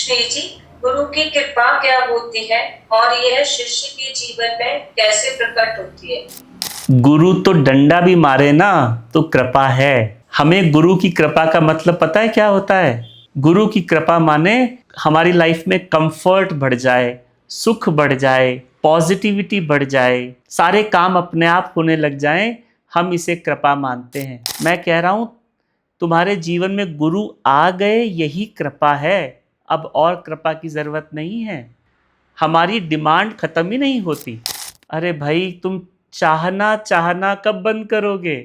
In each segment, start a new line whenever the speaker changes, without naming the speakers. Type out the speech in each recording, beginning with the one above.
श्री जी, गुरु की कृपा क्या होती है और यह शिष्य के जीवन में कैसे प्रकट होती है?
गुरु तो डंडा भी मारे ना तो कृपा है। हमें गुरु की कृपा का मतलब पता है क्या होता है? गुरु की कृपा माने हमारी लाइफ में कंफर्ट बढ़ जाए, सुख बढ़ जाए, पॉजिटिविटी बढ़ जाए, सारे काम अपने आप होने लग जाएं, हम इसे कृपा मानते हैं। मैं कह रहा हूं तुम्हारे जीवन में गुरु आ गए, यही कृपा है। अब और कृपा की जरूरत नहीं है। हमारी डिमांड खत्म ही नहीं होती। अरे भाई, तुम चाहना चाहना कब बंद करोगे?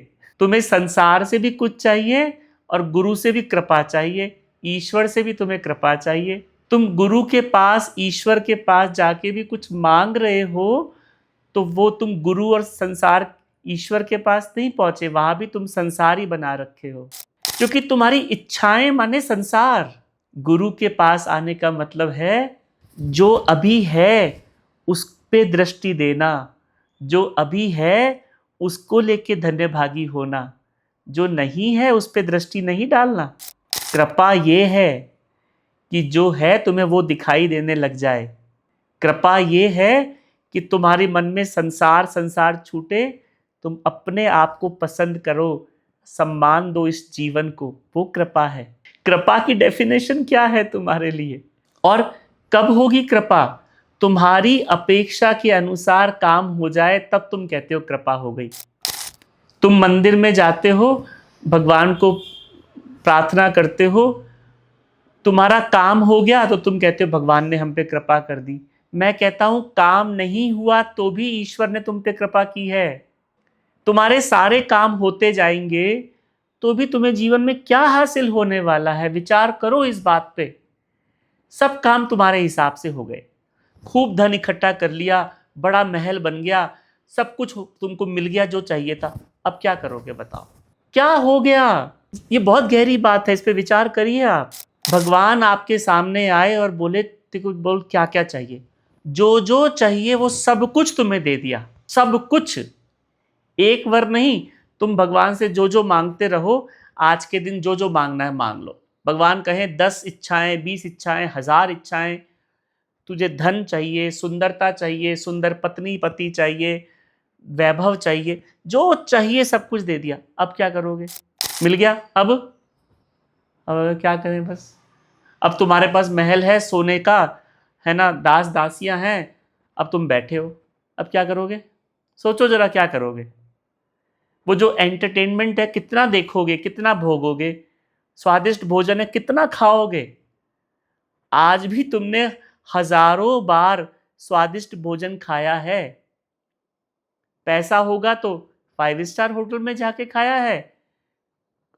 तुम्हें संसार से भी कुछ चाहिए और गुरु से भी कृपा चाहिए, ईश्वर से भी तुम्हें कृपा चाहिए। तुम गुरु के पास, ईश्वर के पास जाके भी कुछ मांग रहे हो तो वो तुम गुरु और संसार, ईश्वर के पास नहीं पहुंचे, वहां भी तुम संसार ही बना रखे हो, क्योंकि तुम्हारी इच्छाएं माने संसार। गुरु के पास आने का मतलब है जो अभी है उस पे दृष्टि देना, जो अभी है उसको लेके धन्यभागी होना, जो नहीं है उस पे दृष्टि नहीं डालना। कृपा ये है कि जो है तुम्हें वो दिखाई देने लग जाए। कृपा ये है कि तुम्हारे मन में संसार संसार छूटे, तुम अपने आप को पसंद करो, सम्मान दो इस जीवन को, वो कृपा है। कृपा की डेफिनेशन क्या है तुम्हारे लिए? और कब होगी कृपा? तुम्हारी अपेक्षा के अनुसार काम हो जाए तब तुम कहते हो कृपा हो गई। तुम मंदिर में जाते हो, भगवान को प्रार्थना करते हो, तुम्हारा काम हो गया तो तुम कहते हो भगवान ने हम पे कृपा कर दी। मैं कहता हूं काम नहीं हुआ तो भी ईश्वर ने तुम पे कृपा की है। तुम्हारे सारे काम होते जाएंगे तो भी तुम्हें जीवन में क्या हासिल होने वाला है? विचार करो इस बात पे। सब काम तुम्हारे हिसाब से हो गए, खूब धन इकट्ठा कर लिया, बड़ा महल बन गया, सब कुछ तुमको मिल गया जो चाहिए था। अब क्या करोगे बताओ? क्या हो गया? ये बहुत गहरी बात है, इस पे विचार करिए आप। भगवान आपके सामने आए और बोले देखो, बोल क्या क्या चाहिए? जो जो चाहिए वो सब कुछ तुम्हें दे दिया, सब कुछ। एक बार नहीं, तुम भगवान से जो जो मांगते रहो, आज के दिन जो जो मांगना है मांग लो। भगवान कहें 10 इच्छाएं, 20 इच्छाएं, 1000 इच्छाएं, तुझे धन चाहिए, सुंदरता चाहिए, सुंदर पत्नी पति चाहिए, वैभव चाहिए, जो चाहिए सब कुछ दे दिया। अब क्या करोगे? मिल गया, अब क्या करें? बस अब तुम्हारे पास महल है सोने का, है ना, दास दासियां हैं, अब तुम बैठे हो। अब क्या करोगे? सोचो जरा क्या करोगे? वो जो एंटरटेनमेंट है कितना देखोगे, कितना भोगोगे? स्वादिष्ट भोजन है कितना खाओगे? आज भी तुमने हजारों बार स्वादिष्ट भोजन खाया है। पैसा होगा तो 5 स्टार होटल में जाके खाया है,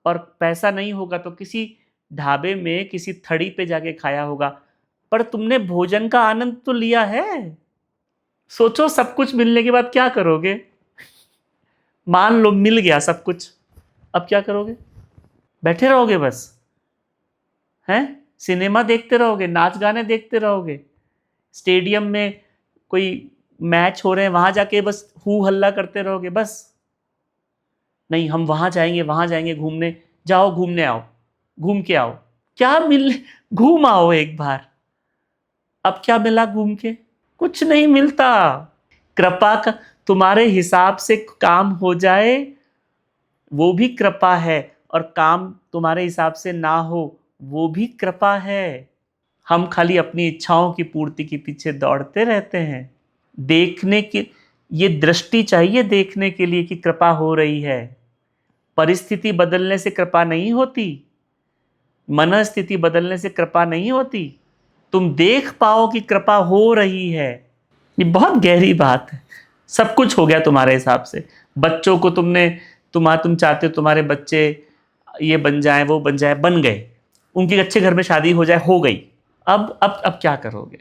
और पैसा नहीं होगा तो किसी ढाबे में, किसी थड़ी पे जाके खाया होगा, पर तुमने भोजन का आनंद तो लिया है। सोचो सब कुछ मिलने के बाद क्या करोगे? मान लो मिल गया सब कुछ, अब क्या करोगे? बैठे रहोगे बस? हैं? सिनेमा देखते रहोगे, नाच गाने देखते रहोगे, स्टेडियम में कोई मैच हो रहे हैं वहां जाके बस हू हल्ला करते रहोगे बस? नहीं, हम वहां जाएंगे घूमने। जाओ घूमने आओ, घूम के आओ। क्या मिल, घूम आओ एक बार। अब क्या मिला घूम के? कुछ नहीं मिलता। कृपा का तुम्हारे हिसाब से काम हो जाए वो भी कृपा है, और काम तुम्हारे हिसाब से ना हो वो भी कृपा है। हम खाली अपनी इच्छाओं की पूर्ति के पीछे दौड़ते रहते हैं। देखने की ये दृष्टि चाहिए देखने के लिए कि कृपा हो रही है। परिस्थिति बदलने से कृपा नहीं होती, मन स्थिति बदलने से कृपा नहीं होती। तुम देख पाओ कि कृपा हो रही है, ये बहुत गहरी बात है। सब कुछ हो गया तुम्हारे हिसाब से। बच्चों को तुम चाहते हो तुम्हारे बच्चे ये बन जाए, वो बन जाए, बन गए, उनकी अच्छे घर में शादी हो जाए, हो गई। अब क्या करोगे?